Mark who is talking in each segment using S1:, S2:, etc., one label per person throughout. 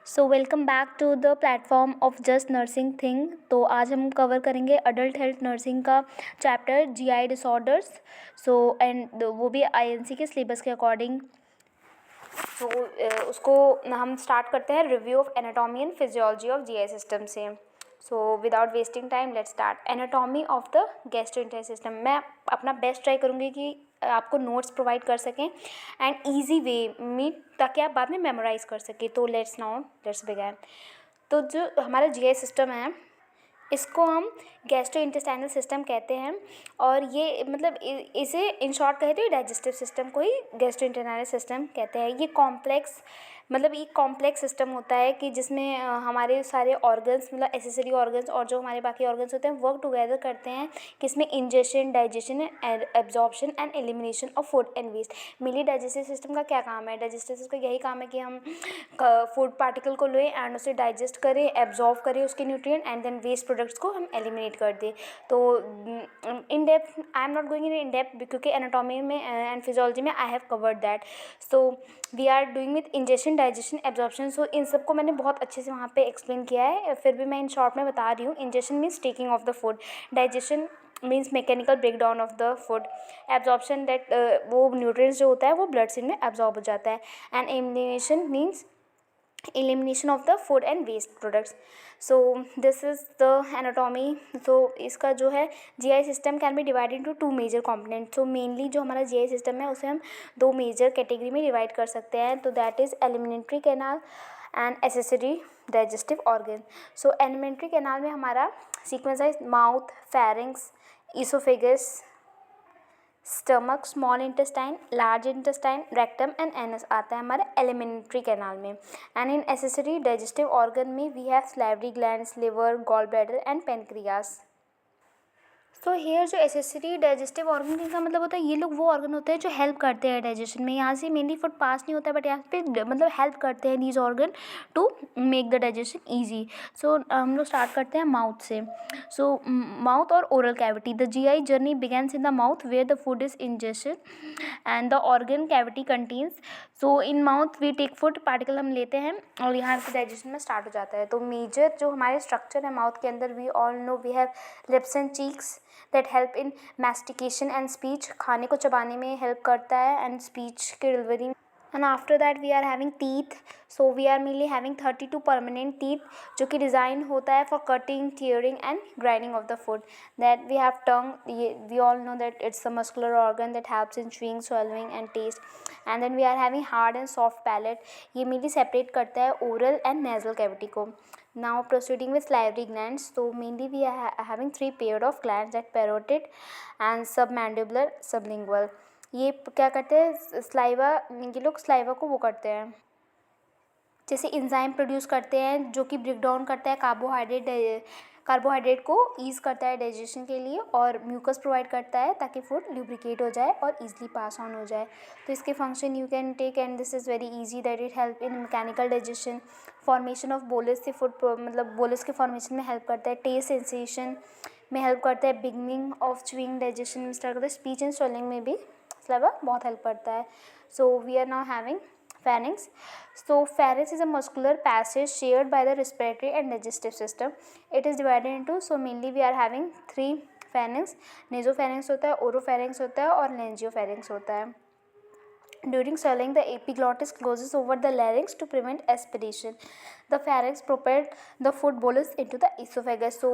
S1: So welcome back to the platform of just nursing thing. तो आज हम cover करेंगे अडल्ट हेल्थ नर्सिंग का चैप्टर जीआई डिसऑर्डर्स। एंड वो भी आईएनसी के सिलेबस के अकॉर्डिंग। उसको हम स्टार्ट करते हैं review of anatomy and physiology of GI system से। So without wasting time let's start. Anatomy of the gastrointestinal system. मैं अपना बेस्ट ट्राई करूँगी कि आपको नोट्स प्रोवाइड कर सकें एंड ईजी वे में, ताकि आप बाद में मेमोराइज कर सकें। तो लेट्स बिगिन। तो जो हमारा जीआई सिस्टम है, इसको हम गैस्ट्रोइंटेस्टाइनल सिस्टम कहते हैं। और ये मतलब इसे इन शॉर्ट कहे तो डाइजेस्टिव सिस्टम को ही गैस्ट्रोइंटेस्टाइनल सिस्टम कहते हैं। ये कॉम्प्लेक्स सिस्टम होता है कि जिसमें हमारे सारे ऑर्गन्स, मतलब एसेसरी ऑर्गन्स और जो हमारे बाकी ऑर्गन्स होते हैं, वर्क टुगेदर करते हैं। किसमें? Ingestion, digestion, absorption and elimination of food and waste. Mainly digestive system का क्या काम है? डाइजेस्टिव सिस्टम का यही काम है कि हम फूड पार्टिकल को लें एंड उसे डाइजेस्ट करें, एब्जॉर्व करें उसके nutrient, and then waste products को हम एलिमिनेट कर दें। तो in depth I am not going in depth, क्योंकि एनाटॉमी में एंड फिजियोलॉजी में I have covered that. So we are doing with ingestion, digestion, absorption. So इन सबको मैंने बहुत अच्छे से वहाँ पे एक्सप्लेन किया है, फिर भी मैं इन शॉर्ट में बता रही हूँ। Ingestion means taking of the food, digestion means mechanical break down of the food, absorption that वो न्यूट्रिएंट्स जो होता है वो ब्लड सेल में एब्जॉर्ब हो जाता है, and elimination means elimination of the food and waste products. So this is the anatomy. So इसका जो है GI system can be divided into two major components. So mainly जो हमारा GI system है उसे हम दो मेजर कैटेगरी में डिवाइड कर सकते हैं। तो that is alimentary canal and accessory digestive organ. So alimentary canal में हमारा सीक्वेंस है mouth, pharynx, oesophagus, stomach, small intestine, large intestine, rectum and anus आता है हमारे एलिमिनेटरी कैनाल में। एंड इन एसेसरी डाइजेस्टिव ऑर्गन में we have salivary glands, liver, gall bladder and pancreas. तो हेयर जो एसेसरी डाइजेस्टिव ऑर्गन का मतलब होता है, ये लोग वो ऑर्गन होते हैं जो हेल्प करते हैं डाइजेशन में। यहाँ से मेनली फूड पास नहीं होता है, बट यहाँ पे मतलब हेल्प करते हैं these organ to make the digestion easy. So हम लोग स्टार्ट करते हैं माउथ से। सो माउथ और oral cavity. The GI journey begins in the mouth where the food is ingested and the organ cavity contains. So in mouth we take food particle हम लेते हैं और यहाँ से डाइजेशन में स्टार्ट हो जाता है। तो मेजर जो हमारे स्ट्रक्चर है माउथ के अंदर, we all know we have lips and cheeks that help in mastication and speech, खाने को चबाने में हेल्प करता है एंड स्पीच के delivery. And after that we are having teeth. So we are mainly having 32 permanent teeth, जो कि design होता है for cutting, tearing and grinding of the food. That we have tongue, we all know that it's a muscular organ that helps in chewing, swallowing and taste. And then we are having hard and soft palate. ये mainly separate करता है oral and nasal cavity को। Now proceeding with salivary glands. So mainly we are having three pair of glands, that parotid and submandibular, sublingual. ये क्या करते हैं? Saliva, ये लोग स्लाइवा को वो करते हैं, जैसे इंजाइम प्रोड्यूस करते हैं जो कि ब्रेक डाउन करता है कार्बोहाइड्रेट को ईज़ करता है डाइजेशन के लिए, और म्यूकस प्रोवाइड करता है ताकि फूड ल्यूब्रिकेट हो जाए और ईजिली पास ऑन हो जाए। तो इसके function you can take, and this is very easy, that it help in mechanical digestion, formation of bolus से फूड, मतलब बोलस के फॉर्मेशन में हेल्प करता है, टेस्ट सेंसेशन में हेल्प करता है, बिगनिंग ऑफ च्यूइंग डाइजेशन में स्टार्ट करता है, स्पीच एंड स्वेलिंग में भी स्लाइवा बहुत हेल्प करता है। So we are now having pharynx. So pharynx is a muscular passage shared by the respiratory and digestive system. It is divided into, so mainly we are having three pharynx. Nasopharynx होता है, oropharynx होता है और laryngopharynx होता है। During swallowing, the epiglottis closes over the larynx to prevent aspiration. The pharynx propelled the food bolus into the esophagus. So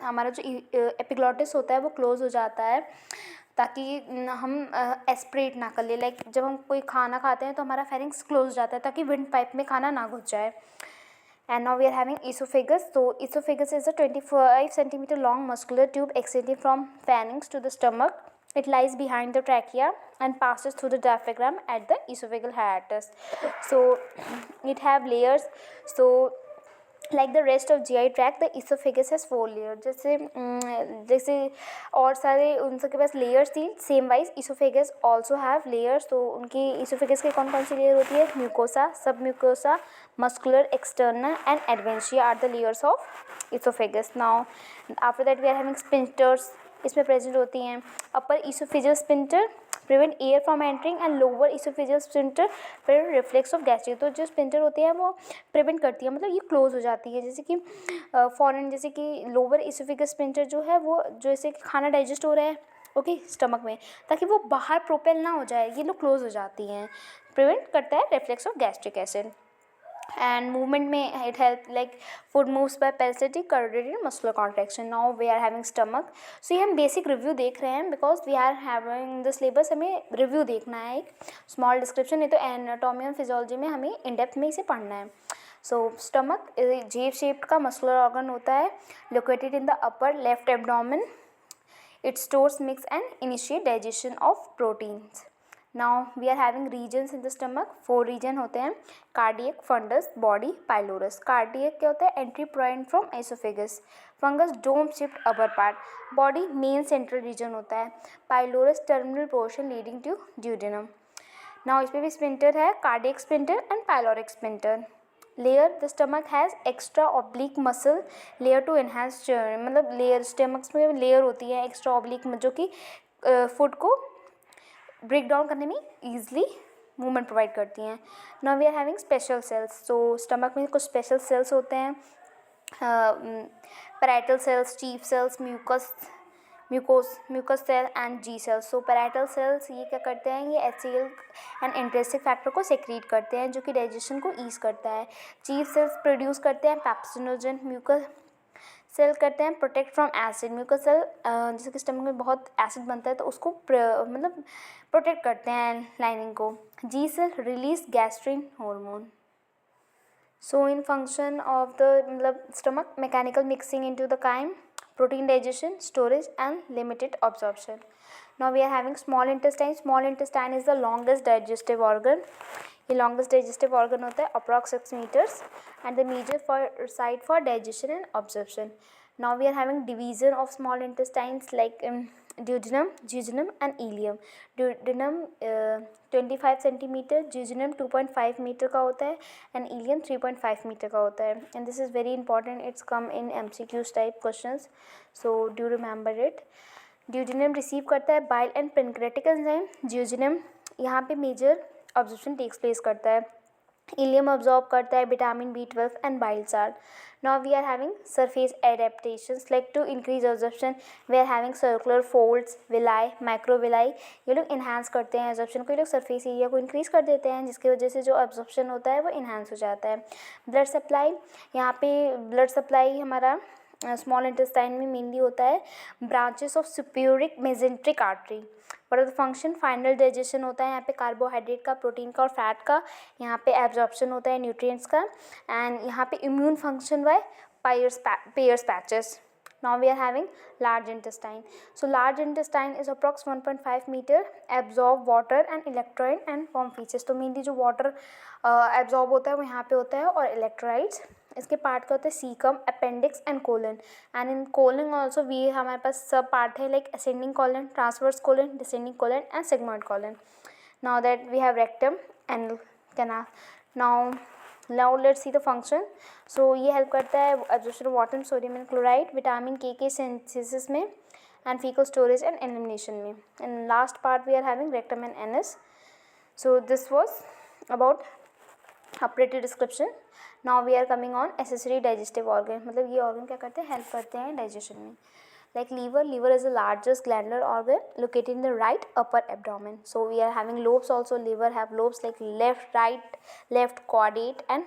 S1: हमारा जो epiglottis होता है वो क्लोज हो जाता है ताकि हम एस्पिरेट ना कर ले। लाइक जब हम कोई खाना खाते हैं तो हमारा फेरिंग्स क्लोज हो जाता है ताकि विंड पाइप में खाना ना घुस जाए। And now we are having oesophagus. तो oesophagus is a 25 centimetre long muscular tube extending from pharynx to the stomach. It lies behind the trachea and passes through the diaphragm at the esophageal hiatus. So it have layers. So like the rest of GI tract, the esophagus has 4 layers. जैसे और सारे उन सबके पास layers थी, same wise esophagus also have layers. तो उनकी esophagus के कौन कौन सी लेयर होती है? Mucosa, submucosa, muscular, external and adventitia are the layers of esophagus. Now after that we are having sphincters, इसमें प्रेजेंट होती हैं। Upper oesophageal sphincter, prevent air from entering and lower oesophageal sphincter prevent reflux of gastric. तो जो sphincter होती है वो prevent करती है, मतलब ये क्लोज हो जाती है, जैसे कि फॉरन, जैसे कि लोअर इसोफेजियल स्फिंक्टर जो है वो जैसे कि खाना डाइजेस्ट हो रहा है ओके स्टमक में, ताकि वो बाहर प्रोपेल ना हो जाए, ये लोग क्लोज हो जाती हैं, प्रिवेंट करता है reflux of gastric acid. And movement में it help like food moves by peristaltic coordinated muscular contraction. Now we are having stomach. So ये हम बेसिक रिव्यू देख रहे हैं because we are having the syllabus, हमें review देखना है, एक स्मॉल डिस्क्रिप्शन, नहीं तो एनाटॉमी एंड फिजियोलॉजी में हमें इन डेप्थ में इसे पढ़ना है। सो स्टमक जेव शेप्ड का मस्कुलर ऑर्गन होता है, located in the upper left abdomen. It stores mix and initiate digestion of proteins. Now we are having regions in the stomach, 4 region होते हैं, cardiac, fundus, body, pylorus. Cardiac क्या होता है, entry point from oesophagus. Fundus dome shaped upper part. Body main central region होता है। Pylorus terminal portion leading to duodenum. Now इस पे भी स्पिंटर है, cardiac sphincter and pyloric sphincter. Layer, the stomach has extra oblique muscle layer to enhance, मतलब layer, stomachs में layer होती है एक्स्ट्रा ऑब्लिक जो कि फूड को ब्रेक डाउन करने में ईजिली मूवमेंट प्रोवाइड करती हैं। Now we are having special cells. So stomach में कुछ स्पेशल सेल्स होते हैं, parietal cells, chief cells, mucus cell and G cells. So parietal cells ये क्या करते हैं, ये एचसीएल एंड इंट्रिंसिक फैक्टर को सेक्रीट करते हैं जो कि डाइजेशन को ईज करता है। चीफ सेल्स प्रोड्यूस करते हैं पैप्सिनोजन। म्यूकस सेल करते हैं protect from acid. Mucus cell जैसे कि स्टमक में बहुत एसिड बनता है तो उसको मतलब प्रोटेक्ट करते हैं लाइनिंग को। G cell release gastrin hormone. So in function of the मतलब stomach, mechanical mixing into the chyme, protein digestion, storage and limited absorption. Now we are having small intestine. Small intestine is the longest digestive organ. ये longest digestive organ होता है approx 6 meters and the major site for digestion and absorption. Now we are having division of small intestines like duodenum, jejunum and ileum. Duodenum 25 centimeter, jejunum 2.5 meter का होता है and ileum 3.5 meter का होता है, and this is very important, it's come in MCQs type questions, so do remember it. duodenum receive करता है bile and pancreatic enzyme. jejunum यहाँ पे मेजर ऑब्जॉर्प्शन टेक्स प्लेस करता है. इलियम अब्जॉर्ब करता है vitamin B12 and bile salt. Now we are having surface adaptations like to increase absorption we are having circular folds, villi, microvilli. ये लोग enhance करते हैं ऑब्जॉर्प्शन को, ये लोग सरफेस एरिया को इंक्रीज कर देते हैं जिसकी वजह से जो ऑब्जॉर्प्शन होता है वो इन्हांस हो जाता है. ब्लड सप्लाई, यहाँ पे ब्लड सप्लाई हमारा स्मॉल इंटेस्टाइन में मेनली होता है. Branches of superior mesenteric artery. What are the function? Final digestion होता है यहाँ पे कार्बोहाइड्रेट का, प्रोटीन का और फैट का. यहाँ पे एब्जॉर्प्शन होता है न्यूट्रिएंट्स का. एंड यहाँ पे immune function by pairs patches. Now we are having large intestine. So large intestine is approx 1.5 meter, absorb water and electrolyte and form feces. तो मेनली जो वाटर एब्जॉर्ब होता है वो यहाँ पे होता है और इलेक्ट्रोलाइट्स इसके पार्ट का होता है caecum, appendix and colon. And in colon also we हमारे पास सब पार्ट है like ascending colon, transverse colon, descending colon and sigmoid colon. Now that we have rectum and canal. Now let's see the function. So ये help करता है absorption of water, sodium and chloride, vitamin K synthesis में and faecal storage and elimination में. And last part we are having rectum and anus. So this was about operative description. Now we are coming on accessory digestive organ. मतलब ये organ क्या करते हैं, help करते हैं digestion में. Like liver is the largest glandular organ located in the right upper abdomen. So we are having lobes also. Liver have lobes like left, right, left, caudate and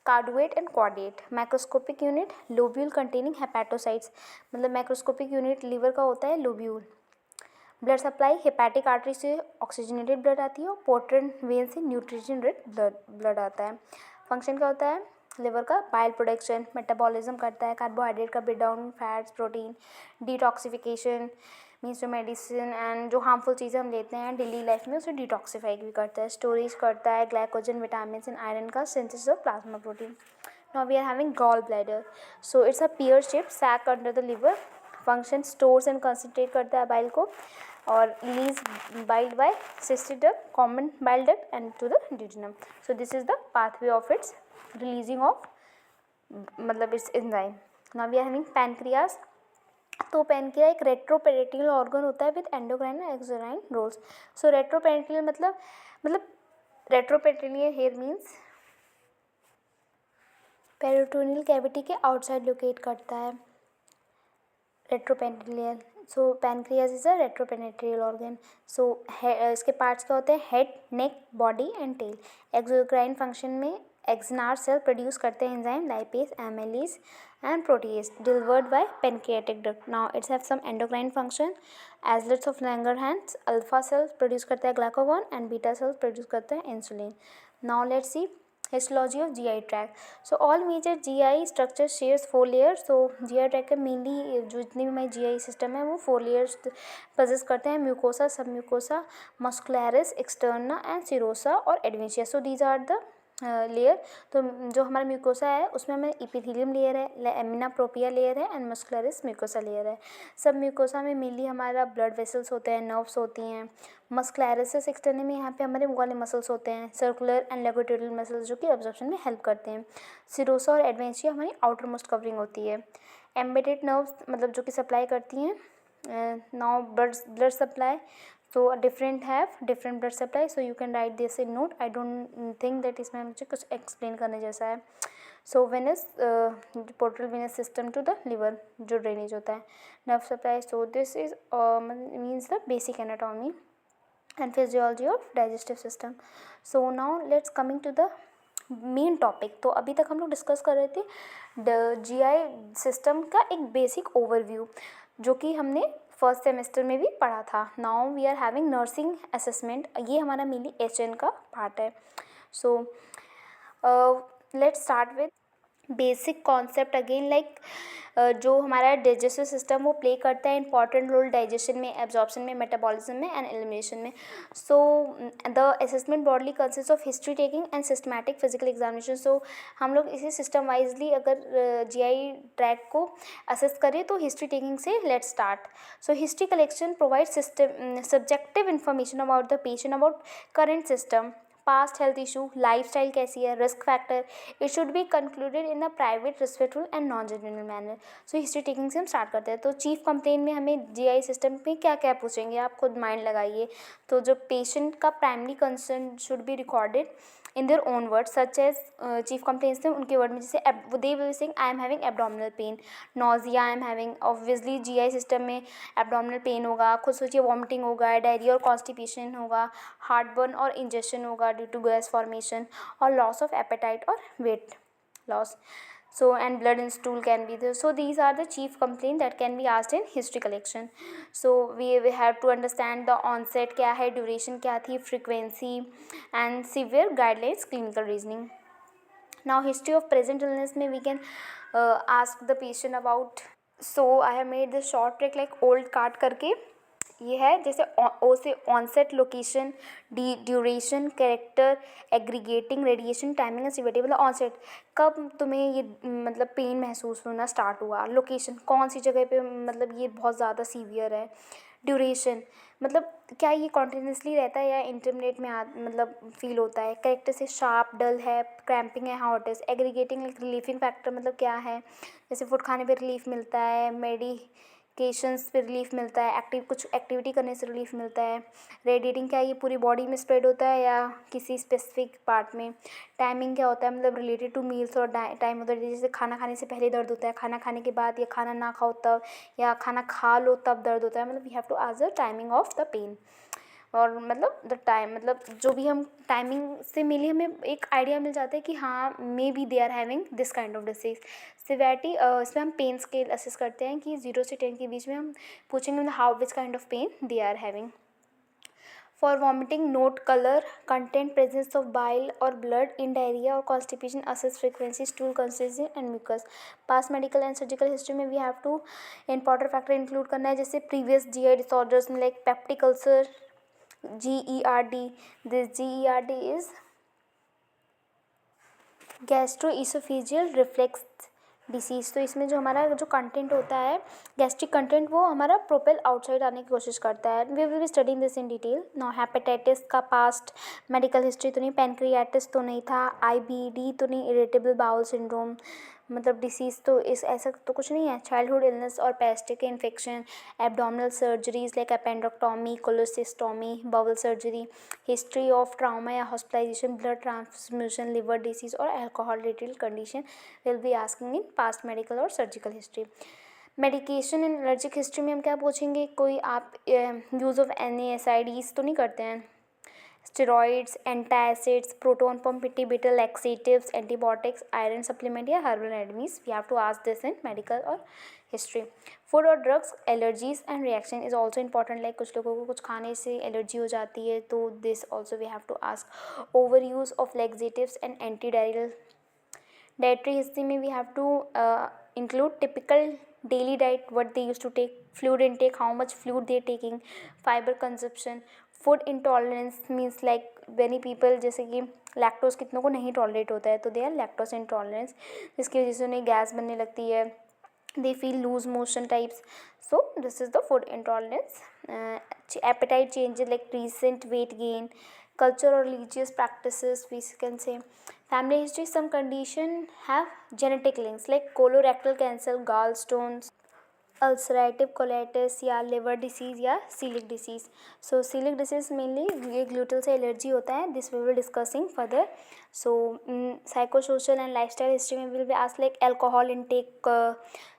S1: carduate and caudate. Macroscopic unit lobule containing hepatocytes. मतलब macroscopic unit liver का होता है lobule. Blood supply, hepatic artery से oxygenated blood आती है और portal vein से nutrition rich blood आता है. फंक्शन क्या होता है लिवर का? बाइल प्रोडक्शन, मेटाबॉलिज्म करता है, कार्बोहाइड्रेट का break down, fats, protein, detoxification means जो मेडिसिन एंड जो हार्मफुल चीज़ें हम लेते हैं डेली लाइफ में उसे डिटॉक्सीफाई भी करता है. स्टोरेज करता है ग्लाइकोजन, विटामिन एंड आयरन का, synthesis of plasma protein. Now we are having gall bladder. So it's a pear shape sac under the liver. Function stores and concentrate करता है बाइल को और release bile by cystic duct, common bile duct and to the duodenum. So this is the pathway of it's releasing of मतलब its enzyme. Now we are having pancreas. तो pancreas एक retroperitoneal organ होता है with endocrine and exocrine roles. So retroperitoneal मतलब retroperitoneal here means peritoneal cavity के outside locate करता है retroperitoneal. So pancreas is a retroperitoneal organ. So इसके parts क्या होते हैं, head, neck, body and tail. Exocrine function में एक्सनार सेल प्रोड्यूस करते हैं enzyme lipase, amylase and protease delivered by pancreatic duct. Now it's have some endocrine function. Islets of Langerhans, alpha cells produce करते हैं glucagon and beta cells produce करते हैं insulin. Now let's see histology of GI tract. So all major GI structures shares 4 layers. So GI tract के mainly जो जितनी भी हमारी GI system है वो 4 layers possess करते हैं, mucosa, submucosa, muscularis, externa and serosa और adventitia. So these are the layer. तो जो हमारा म्यूकोसा है उसमें हमें इपिथीलियम लेयर है, लैमिना प्रोपिया लेयर है एंड मस्कुलरिस म्यूकोसा लेयर है। सब म्यूकोसा में मेनली हमारा ब्लड वेसल्स होते हैं, नर्व्स होती हैं। मस्कुलरिस एक्सटर्नल में यहाँ पे हमारे वो वाले मसल्स होते हैं, सर्कुलर एंड लेगोट्यूडल मसल्स, जो कि एब्जॉर्प्शन में हेल्प करते हैं। सिरोसा और एडवेंशिया हमारी आउटर मोस्ट कवरिंग होती है। एम्बेडेड नर्व्स मतलब जो कि सप्लाई करती हैं now blood supply. So different have different blood supply, so you can write this in note. I don't think that इसमें मुझे कुछ explain करने जैसा है। So venous portal venous system to the liver जो drainage होता है, nerve supply. So this is means the basic anatomy and physiology of digestive system. So now let's coming to the main topic. तो अभी तक हम लोग discuss कर रहे थे GI सिस्टम का एक बेसिक ओवरव्यू जो कि हमने फर्स्ट सेमेस्टर में भी पढ़ा था। Now we are having nursing assessment, ये हमारा मेनली HN का पार्ट है। So let's start with basic concept again. Like जो हमारा डाइजेस्टिव सिस्टम वो प्ले करता है इंपॉर्टेंट रोल डाइजेशन में, एब्जॉर्प्शन में, मेटाबॉलिज्म में एंड एलिमिनेशन में। So the assessment broadly consist of history taking and systematic physical examination. So हम लोग इसे सिस्टम वाइजली अगर GI ट्रैक को असेस करें तो हिस्ट्री टेकिंग से let's start. So history collection provide subjective information about the patient, about current system, past health issue, lifestyle कैसी है, risk factor. It should be concluded in a private, respectful and non judgmental manner. So history taking से हम start करते हैं। तो chief complain में हमें GI system में क्या क्या पूछेंगे आप खुद माइंड लगाइए। तो जो पेशेंट का primary concern should be recorded in their own word, such as chief complains थे उनके वर्ड में, जैसे they will sing I am having abdominal pain, nausea I am having. Obviously GI system में abdominal pain होगा, खुद सोचिए vomiting होगा, diarrhoea और कॉन्स्टिपेशन होगा, हार्टबर्न और इंजेक्शन होगा ड्यू टू गैस फॉर्मेशन, और लॉस ऑफ एपेटाइट और weight loss. So and blood in stool can be there. So these are the chief complaint that can be asked in history collection. So we have to understand the onset क्या है, duration क्या थी, frequency and severe guidelines, clinical reasoning. Now history of present illness में we can ask the patient about. So I have made this short trick like old card करके। ये है जैसे O से onset, location, duration, character, aggregating, radiation, timing and severity. मतलब onset कब तुम्हें ये मतलब पेन महसूस होना स्टार्ट हुआ, लोकेशन कौन सी जगह पे मतलब ये बहुत ज़्यादा सीवियर है, ड्यूरेशन मतलब क्या ये कॉन्टिन्यूसली रहता है या इंटरमिनेट में मतलब फील होता है, कैरेक्टर से शार्प, डल है, क्रैम्पिंग है, हॉटेस, एग्रीगेटिंग लाइक रिलीफिंग फैक्टर मतलब क्या है, जैसे फूड खाने पे रिलीफ मिलता है, मेडिकेशंस पे रिलीफ मिलता है, कुछ एक्टिविटी करने से रिलीफ मिलता है, रेडिएटिंग क्या ये पूरी बॉडी में स्प्रेड होता है या किसी स्पेसिफिक पार्ट में, टाइमिंग क्या होता है मतलब रिलेटेड टू मील्स और टाइम होता है, जैसे खाना खाने से पहले दर्द होता है, खाना खाने के बाद, या खाना ना खाओ तब, या खाना खा लो तब दर्द होता है। मतलब we have to ask the timing of the pain, और मतलब द टाइम मतलब जो भी हम टाइमिंग से मिली हमें एक आइडिया मिल जाता है कि हाँ maybe they are having this kind of disease. Severity इसमें हम पेन स्केल असेस करते हैं कि 0 से 10 के बीच में हम पूछेंगे how which kind of pain they are having. For vomiting note colour, content, presence of bile और ब्लड इन डायरिया और constipation, assess frequency, stool consistency and mucus. Past medical and surgical history में we have to important factor include करना है, जैसे previous GI disorders में like peptic ulcer, GERD. This GERD is gastrooesophageal reflux disease. तो इसमें जो हमारा जो कंटेंट होता है गैस्ट्रिक कंटेंट वो हमारा प्रोपेल आउटसाइड आने की कोशिश करता है। We will be studying this in detail. No hepatitis का पास्ट मेडिकल हिस्ट्री तो नहीं, पैनक्रियाटिस तो नहीं था, IBD तो नहीं, इरिटेबल बाउल सिंड्रोम, मतलब डिसीज़ तो इस ऐसा तो कुछ नहीं है। चाइल्डहुड इलनेस और पेस्टिक infection, abdominal surgeries like appendectomy, cholecystectomy, bowel surgery, history of trauma या hospitalisation, blood transfusion, liver disease और alcohol related condition will be asking in past medical और surgical history. Medication in allergic history में हम क्या पूछेंगे, कोई आप use of NSAIDs तो नहीं करते हैं, steroids, antacids, proton pump inhibitor, laxatives, antibiotics, iron supplement या herbal remedies, we have to ask this in medical और हिस्ट्री। फूड और drugs, allergies and reaction is also important, like कुछ लोगों को कुछ खाने से एलर्जी हो जाती है, तो this also we have to ask. Over use of laxatives and anti diarrhoeal. Dietary history में we have to include typical daily diet, what they used to take, fluid intake, how much fluid they are taking, fiber consumption, food intolerance means like many people जैसे कि lactose कितनों को नहीं tolerate होता है, तो they are lactose intolerance, जिसकी वजह से उन्हें गैस बनने लगती है, they feel loose motion types, so this is the food intolerance. Appetite changes like recent weight gain, culture or religious practices we can say. Family history, some condition have genetic links like colorectal cancer, gallstones, ulcerative colitis या liver disease या coeliac disease. So coeliac disease mainly ये gluten से allergy होता है, this we will discussing further. So psychosocial and lifestyle history में will be ask like alcohol intake,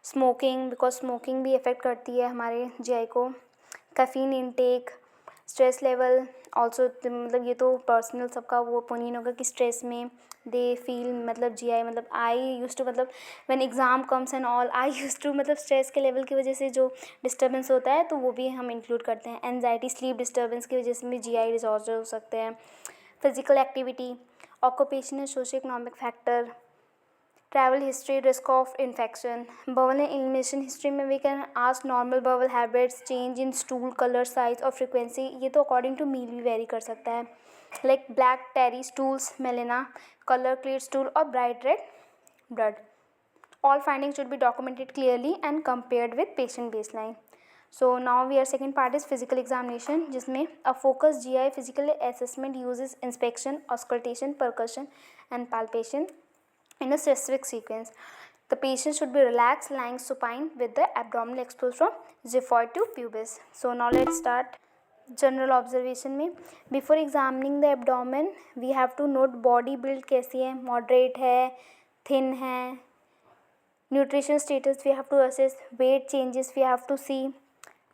S1: smoking, because smoking भी affect करती है हमारे जीआई को, caffeine intake, stress level also, मतलब ये तो पर्सनल सबका वो ओपिनियन होगा कि स्ट्रेस में दे फील, मतलब जीआई, मतलब आई यूज़ टू, मतलब when exam comes and all I use to, मतलब स्ट्रेस के लेवल की वजह से जो डिस्टर्बेंस होता है तो वो भी हम इंक्लूड करते हैं। एनजाइटी, स्लीप डिस्टर्बेंस की वजह से भी जीआई डिसऑर्डर हो सकते हैं। Physical activity, occupational socioeconomic factor, travel history, risk of infection. Bowel and elimination history में we can ask normal bowel habits, change in stool colour, size और frequency, ये तो अकॉर्डिंग टू मील भी very कर सकता है, like black tarry stools, melaena, color clear stool or bright red blood. All findings should be documented clearly and compared with patient baseline. So now we are second part is physical examination, जिसमें a focused GI physical assessment uses inspection, auscultation, percussion and palpation in a specific sequence. The patient should be relaxed, lying supine with the abdominal exposed from xiphoid to pubis. So now let's start. General observation में before examining the abdomen we have to note body build कैसी है, moderate है, thin है, nutrition status we have to assess, weight changes we have to see,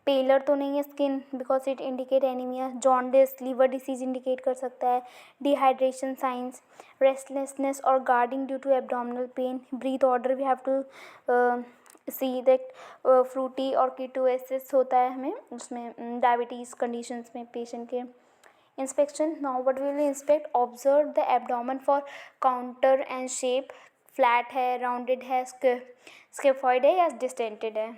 S1: pallor तो नहीं है skin because it indicate anaemia, jaundice, liver disease indicate कर सकता है, डिहाइड्रेशन साइंस, रेस्टलेसनेस और guarding due to abdominal pain, breath odour we have to see that fruity और कीटोएसिस होता है हमें उसमें, डायबिटीज़ कंडीशंस में पेशेंट के। Inspection, now what will inspect, observe the abdomen for counter and shape, flat है, rounded है, स्केफॉइड है या डिस्टेंटेड है।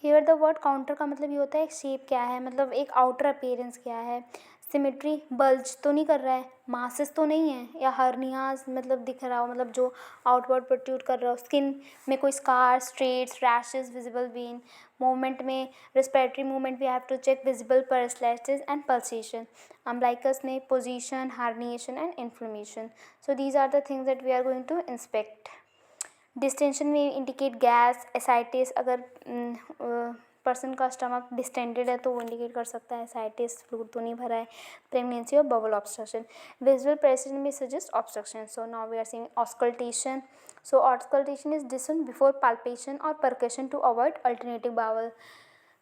S1: हियर द वर्ड काउंटर का मतलब ये होता है शेप क्या है, मतलब एक आउटर अपीयरेंस क्या है, सिमेट्री, बल्ज तो नहीं कर रहा है, मासेस तो नहीं है, या हर्नियाज मतलब दिख रहा हो, मतलब जो आउटवर्ड प्रोट्रूड कर रहा हो, स्किन में कोई scar, striae, rashes, visible vein, movement में respiratory movement we have to check visible peristalsis and pulsation, umbilicus में position, herniation and inflammation. So these are the things that we are going to inspect. Distension में indicate gas, ascites, अगर person का stomach distended है तो वो indicate कर सकता है एसाइटिस, फ्लूइड तो नहीं भरा है, प्रेगनेंसी और बबल ऑब्स्ट्रक्शन। विजुअल प्रेसिजन में suggest obstruction. So now we are seeing auscultation. So auscultation is distance before palpation और percussion to avoid alternative bowel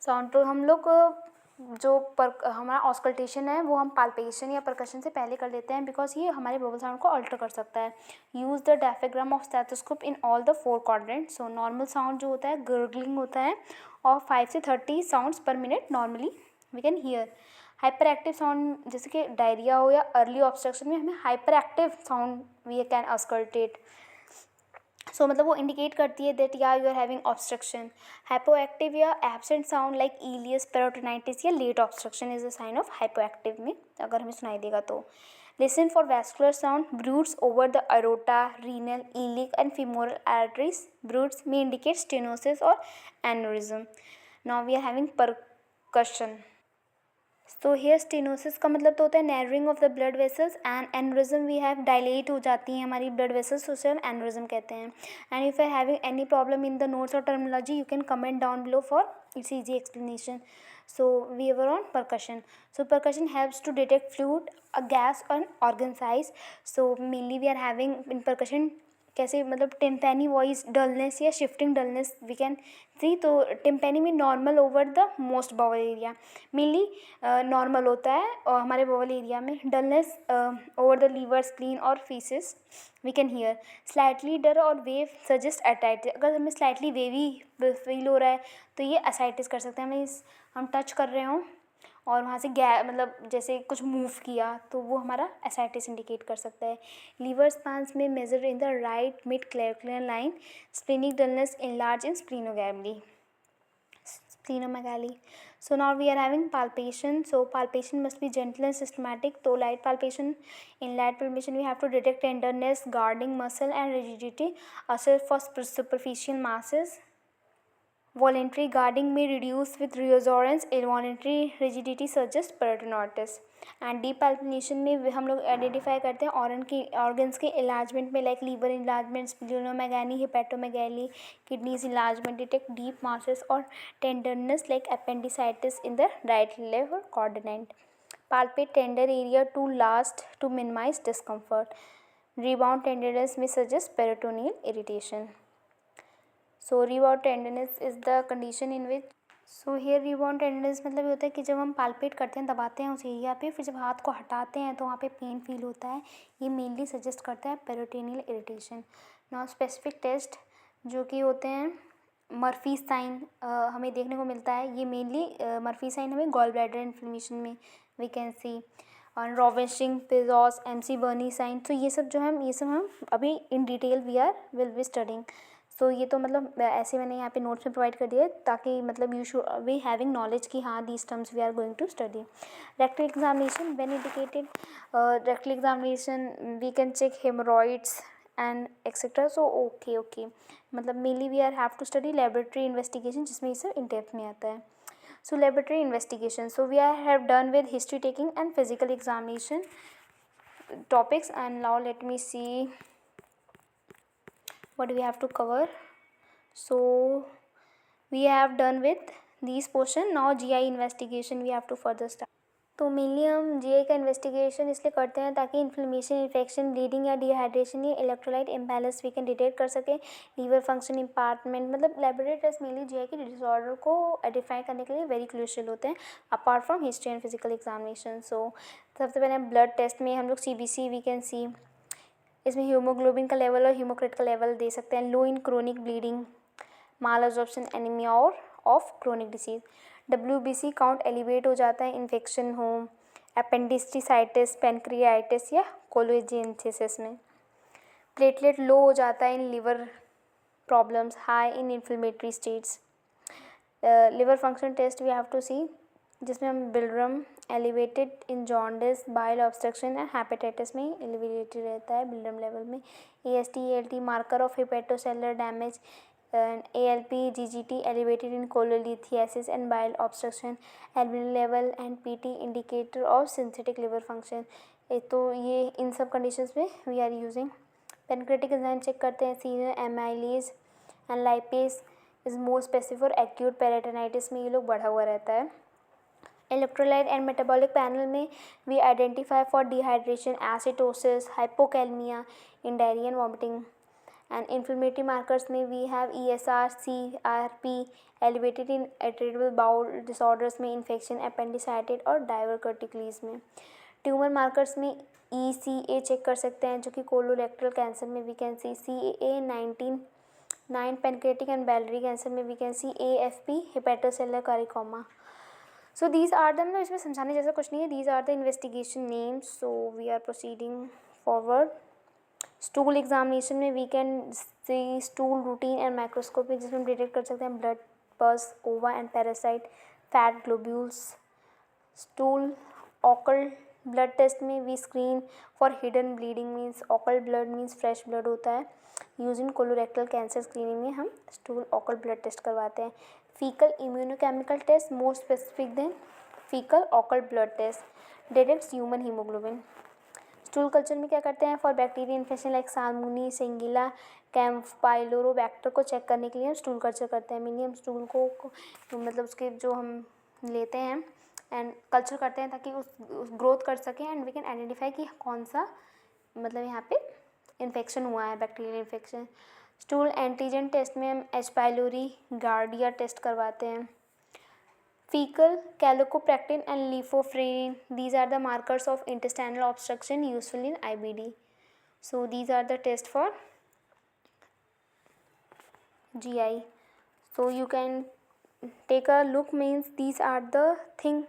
S1: sound. तो हम लोग जो हमारा ऑस्कल्टेशन है वो हम पाल्पेशन या परकशन से पहले कर लेते हैं बिकॉज ये हमारे बबल साउंड को अल्टर कर सकता है। Use the diaphragm of stethoscope in all the 4 quadrant. So normal sound जो होता है गर्गलिंग होता है और 5 से 30 साउंड्स पर minute normally we can hear. Hyperactive sound जैसे कि डायरिया हो या अर्ली ऑब्स्ट्रक्शन में हमें hyperactive sound we can auscultate. So मतलब वो इंडिकेट करती है दैट या you are having obstruction. Hypoactive या absent sound like ileus, peritonitis या late obstruction is a sign of hypoactive में अगर हमें सुनाई देगा तो। Listen for vascular sound, bruits over the aorta, renal, iliac and femoral arteries. Broods may indicate stenosis or aneurysm. Now we are having percussion. तो here stenosis का मतलब तो होता है narrowing of the blood vessels, and aneurysm we have dilate हो जाती हैं हमारी ब्लड वेसल्स, उसे हम एनोरिज्म कहते हैं. And if you are having any problem in the notes और terminology you can comment down below for its easy explanation. So we were on percussion. So percussion helps to detect fluid, a gas and organ size. So mainly we are having in percussion कैसे मतलब tympany versus dullness या shifting dullness we can see. तो tympany में normal over the most bowel area, mainly normal होता है और हमारे bowel area में dullness over the liver spleen और faeces we can hear. Slightly डर और वेव सजेस्ट एटाइटिस. अगर हमें स्लाइटली वेवी फील हो रहा है तो ये असाइटिस कर सकते हैं. हम टच कर रहे हों और वहाँ से मतलब जैसे कुछ मूव किया तो वो हमारा एसाइटिस इंडिकेट कर सकता है. लीवर स्पान्स में measure in the right mid clavicular line. Splenic dullness enlarge in splenomegaly. So now we are having palpation. So palpation must be gentle and systematic. So light palpation, in light palpation we have to detect tenderness, guarding muscle and rigidity, assess for superficial masses. Voluntary guarding may reduce with reassurance. Involuntary rigidity suggests peritonitis. And deep palpation में हम लोग identify करते हैं organs के enlargement में, like liver enlargement, splenomegaly, hepatomegaly, kidneys enlargement. Detect deep masses और tenderness like appendicitis in the right left quadrant. Palpate tender area to last to minimize discomfort. Rebound tenderness may suggest peritoneal irritation. So rebound tenderness is the condition in which here rebound tenderness मतलब ये होता है कि जब हम palpate करते हैं, दबाते हैं उस एरिया पे, फिर जब हाथ को हटाते हैं तो वहाँ पे पेन फील होता है. ये मेनली सजेस्ट करता है peritoneal irritation. Now specific test जो कि होते हैं मर्फी साइन हमें देखने को मिलता है. ये मेनली मर्फी साइन हमें गॉल ब्लैडर इन्फ्लेमेशन में वी कैन सी, और रॉवेशिंग, पिजॉस, MC बर्नी साइन. तो ये सब हम अभी in detail will be studying. So ये तो मतलब ऐसे मैंने यहाँ पे नोट्स में प्रोवाइड कर दिया ताकि मतलब you should be having knowledge कि हाँ these terms we are going to study. Rectal examination when indicated. Rectal examination we can check haemorrhoids and etcetera. So okay मतलब mainly we are have to study laboratory investigation जिसमें ये सब in depth में आता है. So laboratory investigation. So we have done with history taking and physical examination topics, and now let me see what we have to cover. So we have done with these portion. Now GI investigation we have to further start. तो mainly हम GI का investigation इसलिए करते हैं ताकि inflammation, infection, bleeding या dehydration या electrolyte imbalance we can detect कर सकें. लीवर फंक्शन इम्पार्टमेंट मतलब लेबोरेटरी टेस्ट मेनली जीआई के डिसऑर्डर को आइडेंटिफाई करने के लिए वेरी क्रूशियल होते हैं apart from history and physical examination. So सबसे पहले ब्लड टेस्ट में हम लोग CBC वी कैन सी. इसमें हीमोग्लोबिन का लेवल और हीमोक्रेट का लेवल दे सकते हैं. लो in chronic bleeding, mall absorption anaemia और of chronic disease. WBC count elevate हो जाता है इन्फेक्शन हो, अपेंडिसाइटिस, पेनक्रियाइटिस या कोलोजेनेसिस में. प्लेटलेट लो हो जाता है in liver problems, high in inflammatory states. Liver function test we have to see जिसमें हम bilirubin elevated in jaundice, bile obstruction and hepatitis में एलिवेटेड रहता है बिल्डरम लेवल में. AST ALT marker of hepatocellular damage, ALP GGT elevated in cholelithiasis and bile obstruction. Albumin level and PT indicator of synthetic liver function. तो ये इन सब conditions में we are using. Pancreatic enzyme check करते हैं. Senior amylase and lipase is more specific for acute peritonitis में ये लोग बढ़ा हुआ रहता है. इलेक्ट्रोलाइट एंड मेटाबॉलिक पैनल में we identify for dehydration, acidosis, hypokalaemia, in diarrhoea and vomiting. And inflammatory markers में we have ESR, CRP elevated in irritable bowel disorders में infection, appendicitis और diverticulitis में. ट्यूमर मार्कर्स में ECA check कर सकते हैं जो कि कोलोरेक्टल कैंसर में we can see CAA 9 pancreatic and biliary cancer में we can see AFP hepatocellular carcinoma. So these are the मतलब इसमें समझाने जैसा कुछ नहीं है. These are the investigation names. So we are proceeding forward. Stool examination में we can see stool routine and microscopy जिसमें हम डिटेक्ट कर सकते हैं blood, pus, ova and parasite, fat globules. Stool occult blood test में we screen for hidden bleeding means occult blood means fresh blood होता है. Using colorectal cancer screening में हम स्टूल ऑकल ब्लड टेस्ट करवाते हैं. Faecal immunochemical test more specific than faecal occult blood test detects human haemoglobin. Stool culture में क्या करते हैं, for bacteria infection like salmonella shigella campylobacter को चेक करने के लिए हम स्टूल कल्चर करते हैं। मीनिंग हम स्टूल को मतलब उसके जो हम लेते हैं एंड कल्चर करते हैं ताकि उस ग्रोथ कर सकें एंड वी कैन आइडेंटिफाई कि कौन सा मतलब यहाँ पे इन्फेक्शन हुआ है, bacterial infection. Stool antigen test में हम एच पाइलोरी गार्डिया टेस्ट करवाते हैं। Faecal calprotectin and lactoferrin, these are the markers of intestinal obstruction useful in IBD. So these are the tests for GI. So you can take a look, means these are the thing.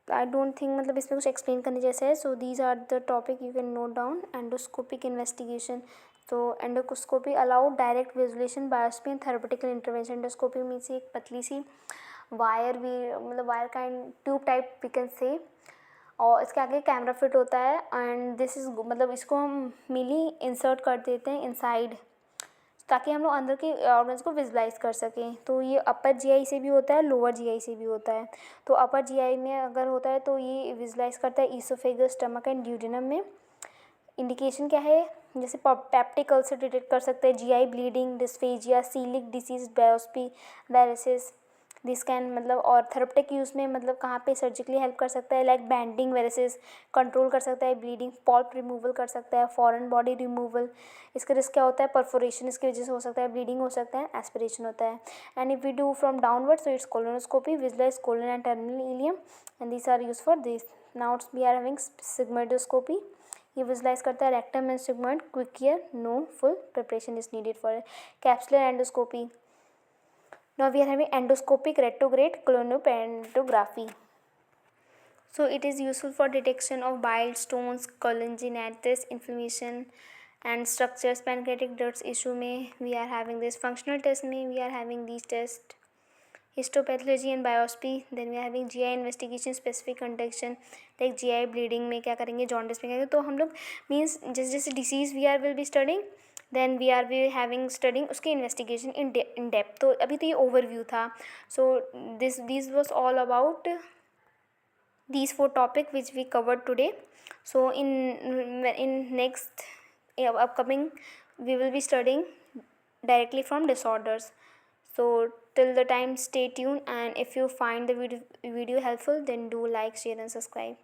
S1: I don't think मतलब इसमें कुछ explain करने जैसा है. So these are the topic you can note down. Endoscopic investigation. तो endoscopy allow direct visualisation biopsy and therapeutical intervention. Endoscopy means एक पतली सी वायर भी मतलब wire kind tube type we can say, और इसके आगे कैमरा फिट होता है एंड दिस इज मतलब इसको हम मिली इंसर्ट कर देते हैं इनसाइड ताकि हम लोग अंदर के ऑर्गन्स को विजुलाइज कर सकें। तो ये अपर जीआई से भी होता है, लोअर जीआई से भी होता है। तो अपर जीआई में अगर होता है तो ये विजुलाइज करता है ईसोफेगस, स्टमक एंड ड्यूडेनम में। इंडिकेशन क्या है, जैसे पेप्टिक अल्सर डिटेक्ट कर सकते हैं, GI bleeding, dysphagia, coeliac disease, biopsy, varices this can मतलब, और थेरेपेटिक यूज़ में मतलब कहाँ पे सर्जिकली हेल्प कर सकता है, लाइक बैंडिंग वेरिसेस, कंट्रोल कर सकता है ब्लीडिंग, पॉल्प रिमूवल कर सकता है, फॉरेन बॉडी रिमूवल। इसका रिस्क क्या होता है, परफोरेशन इसकी वजह से हो सकता है, ब्लीडिंग हो सकता है, एस्पिरेशन होता है। And if we do from downward so it's colonoscopy, visualise colon and terminal ileum and these are use for this. Now we are having sigmoidoscopy, ये विजुलाइज करता है rectum and sigmoid, quick care, no full preparation is needed for capsular endoscopy. Now we are having endoscopic retrograde colonopantography. So it is useful for detection of bile stones, cholangitis, inflammation and structures. Pancreatic ducts issue में we are having this. Functional test में we are having these tests. Histopathology and biopsy. Then we are having GI investigation, specific condition like GI bleeding में क्या करेंगे, jaundice में क्या करेंगे। तो हम लोग means जैसे जैसे disease we are will be studying, then we are we having studying उसके इन्वेस्टिगेशन इन डेप्थ। तो अभी तो ये ओवरव्यू था। So this was all about these 4 topic which we covered today. So in next upcoming we will be studying directly from disorders. So till the time stay tuned, and if you find the video helpful then do like, share and subscribe.